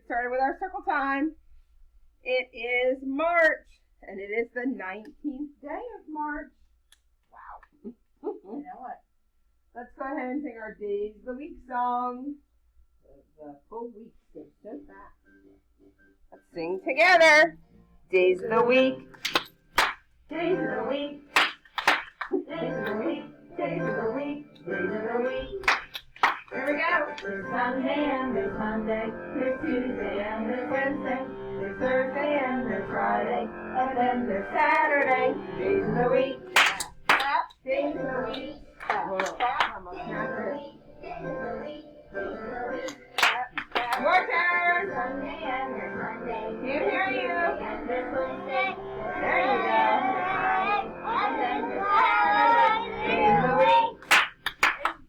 started with our circle time. It is March, and it is the 19th day of March. Wow. You know what? Let's go ahead and sing our Days of the Week song. The full week goes so fast. Let's sing together. Days of the week. Days of the week. Days of the week. Days of the week. Days of the week. Here we go. There's Sunday and there's Monday. There's Tuesday and there's Wednesday. There's Thursday and there's Friday. And then there's Saturday. Days of the week. Days of the week. Your turn. Sunday and there's Monday. Can't hear you. And there's Wednesday. There you go. And then there's Saturday.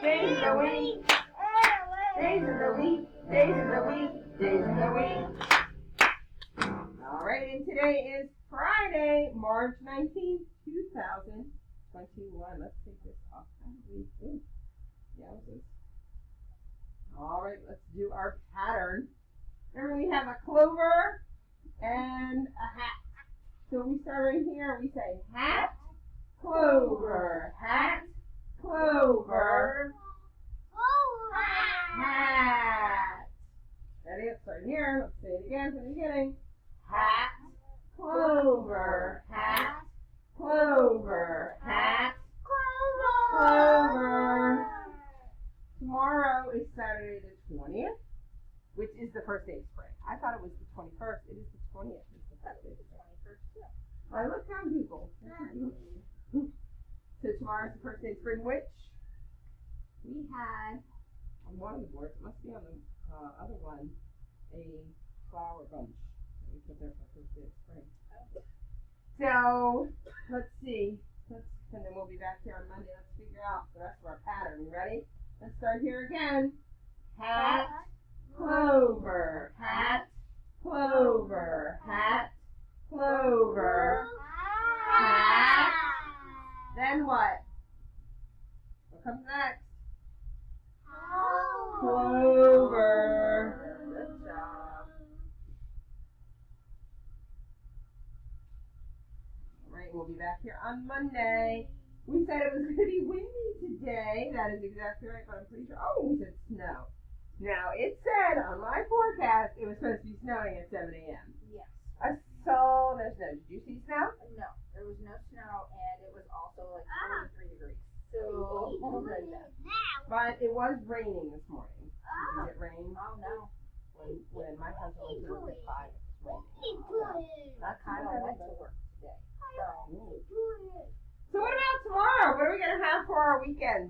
Days of the week. Days of the week. Days of the week. Days of the week. All right, and today is Friday, March 19th, 2021. Let's take this off. All right, let's do our pattern. Remember, we have a clover and a hat. So we start right here. We say hat, clover, hat, clover, hat. Ready? Let's start here. Let's say it again from the beginning. Hat, clover, hat, clover, hat, clover. Tomorrow is Saturday the 20th, which is the first day of spring. I thought it was the 21st. It is the 20th. It's the first day of spring. I looked on Google. So tomorrow is the first day of spring, which we had on one of the boards. It must be on the other one, a flower bunch. Because there's our first day of spring. So let's see. And then we'll be back here on Monday. Let's figure out the rest of our pattern. You ready? Let's start here again. Hat, clover, hat, clover, hat, clover, hat. Then what? What comes next? Clover. Good job. All right, we'll be back here on Monday. We said it was going to be windy today. That is exactly right, but I'm pretty sure. Oh, we said snow. Now, it said on my forecast it was supposed to be snowing at 7 a.m. Yes. I saw no snow. Did you see snow? No, there was no snow, and it was also like 43 degrees. So, But it was raining this morning. Did you get rain? oh no. When my husband went to work at 5, it was raining. I kind of went to work today. So what about tomorrow? What are we going to have for our weekend?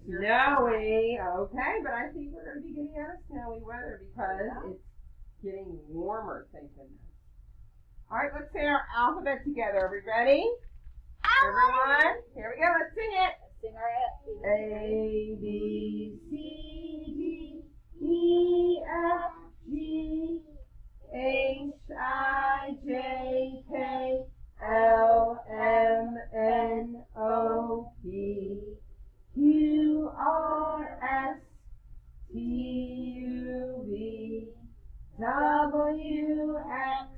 Snowy. Okay, but I think we're going to be getting out of snowy weather because it's getting warmer, thank goodness. All right, let's say our alphabet together. Are we ready? Everyone? Here we go. Let's sing it. Let's sing our A, B, C, D, E, F, G, H, I, J, K, L, M, N, O, P, Q, R, S, T, U, V, W, X,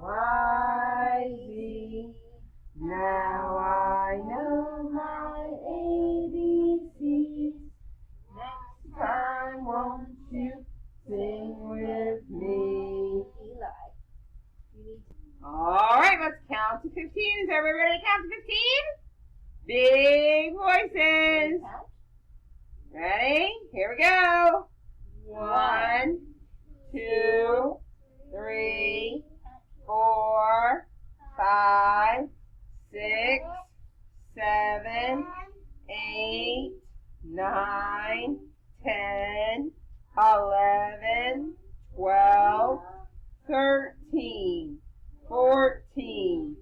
Y, Z. Now I know my ABCs. Next time, won't you sing with me? All right, let's count to 15. Is everybody ready to count to 15? Big voices. Ready? Here we go. 1, 2, 3, 4, 5, 6, 7, 8, 9, 10, 11, 12, 13, 14,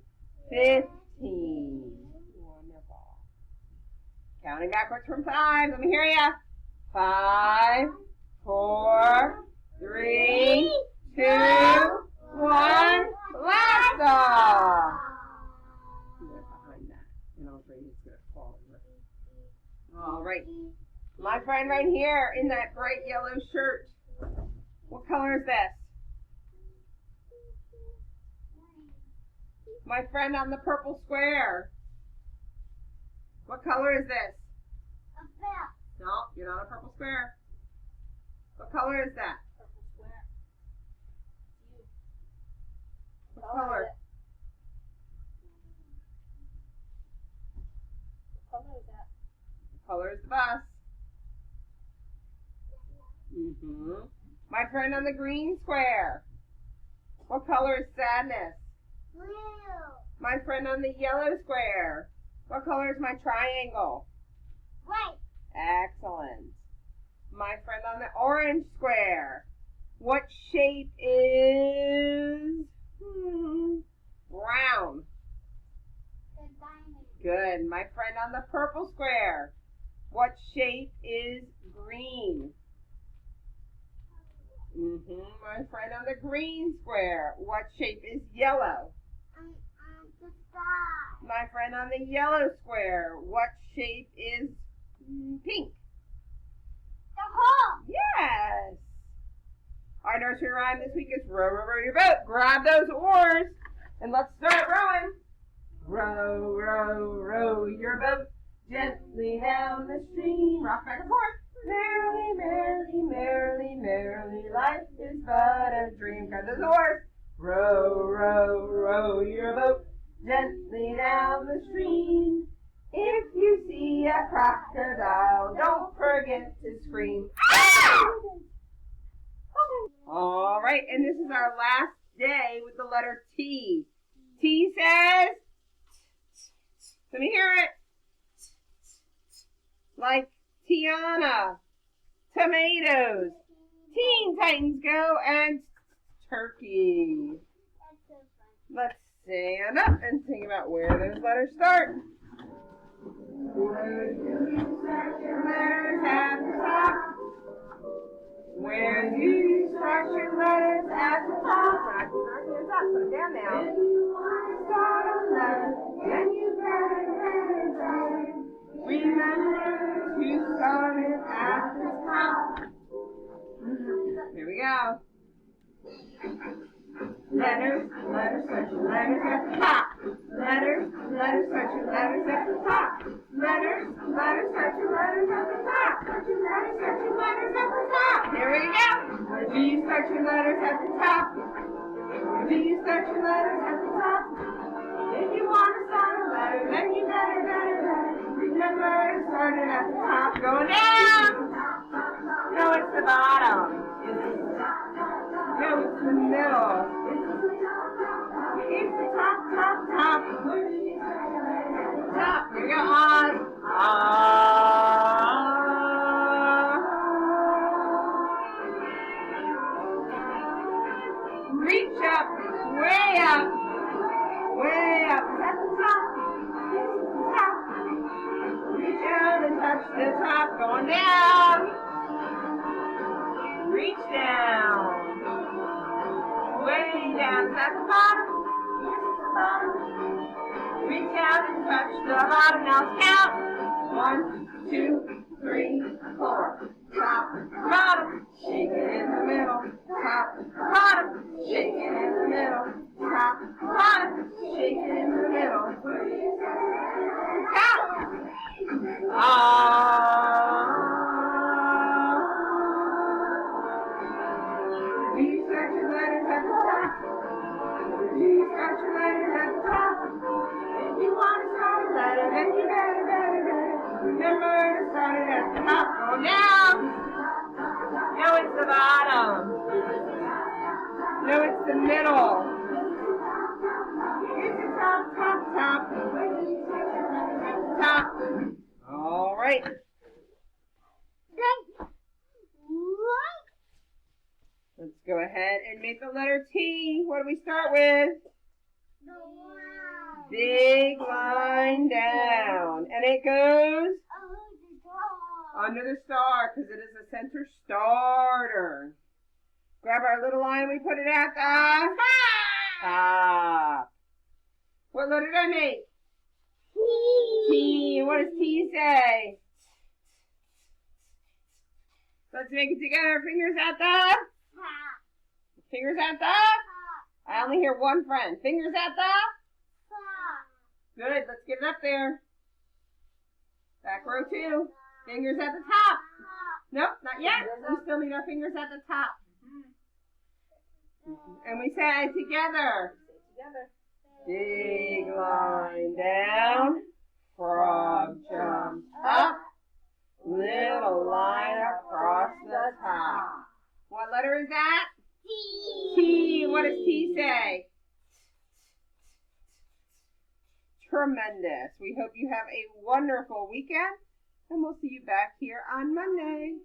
15. Wonderful. Counting backwards from 5. Let me hear ya. 5, 4, 3, 2, 1. Blast off. Behind that, and I'm afraid it's gonna fall over. All right, my friend right here in that bright yellow shirt. What color is this? My friend on the purple square. What color is this? A bell. No, you're not a purple square. What color is that? Purple square. You. What color? What color is that? What color is the bus? My friend on the green square. What color is sadness? Blue. My friend on the yellow square. What color is my triangle? White. Excellent. My friend on the orange square. What shape is brown? The diamond. Good. My friend on the purple square. What shape is green? My friend on the green square. What shape is yellow? The sky. My friend on the yellow square. What shape is pink? The hole. Yes. Our nursery rhyme this week is row, row, row your boat. Grab those oars and let's start rowing. Row, row, row your boat gently down the stream. Rock back and forth. Merrily, merrily, merrily, merrily, life is but a dream. Grab those oars. Row, row, row your boat gently down the stream. If you see a crocodile, don't forget to scream. All right, and this is our last day with the letter T. T says, let me hear it. Like Tiana, tomatoes, Teen Titans Go, and turkey. That's so fun. Let's stand up and think about where those letters start. Where do you start your letters at the top? Where do you start your letters at the top? We're not keeping our hands up. Put them down now. If you want to start a letter, then you better. Remember to start it at the top. Here we go. Letters, letters, start your letters at the top. Letters, letters, start your letters at the top. Letters, letters, start your letters at the top. Start your letters, start your letters at the top. Here we go. Where do you start your letters at the top? Where do you start your letters at the top? If you want to start a letter, then you better. Remember to start it at the top. Going down. No, it's the bottom. No, it's the middle. It's the top. Top. Here we go. Reach up. Way up. Way up. At the top. Top. Reach out and touch the top. Going down. Reach down. Way down. At the bottom. Reach out and touch the bottom. Now count. 1, 2, 3, 4. Top, bottom, shake it in the middle. Top, bottom, shake it in the middle. Top, bottom, shake it in the middle. Top. Do you start your letters at the top? Do you start your letters at the top? If you want to start a letter, then you better. Remember to start it at the top. Go down. No, it's the bottom. No, it's the middle. It's the top. Top. All right. Let's go ahead and make the letter T. What do we start with? The one. Big line down. And it goes Oh, the dog. under the star because it is a center starter. Grab our little line, we put it at the top. What letter did I make? T. What does T say? Let's make it together. Fingers at the Top. Fingers at the. I only hear one friend. Fingers at the. Good. Let's get it up there. Back row 2. Fingers at the top. Nope, not yet. We still need our fingers at the top. And we say it together. Big line down. Frog jumps up. Little line across the top. What letter is that? T. What does T say? Tremendous. We hope you have a wonderful weekend, and we'll see you back here on Monday.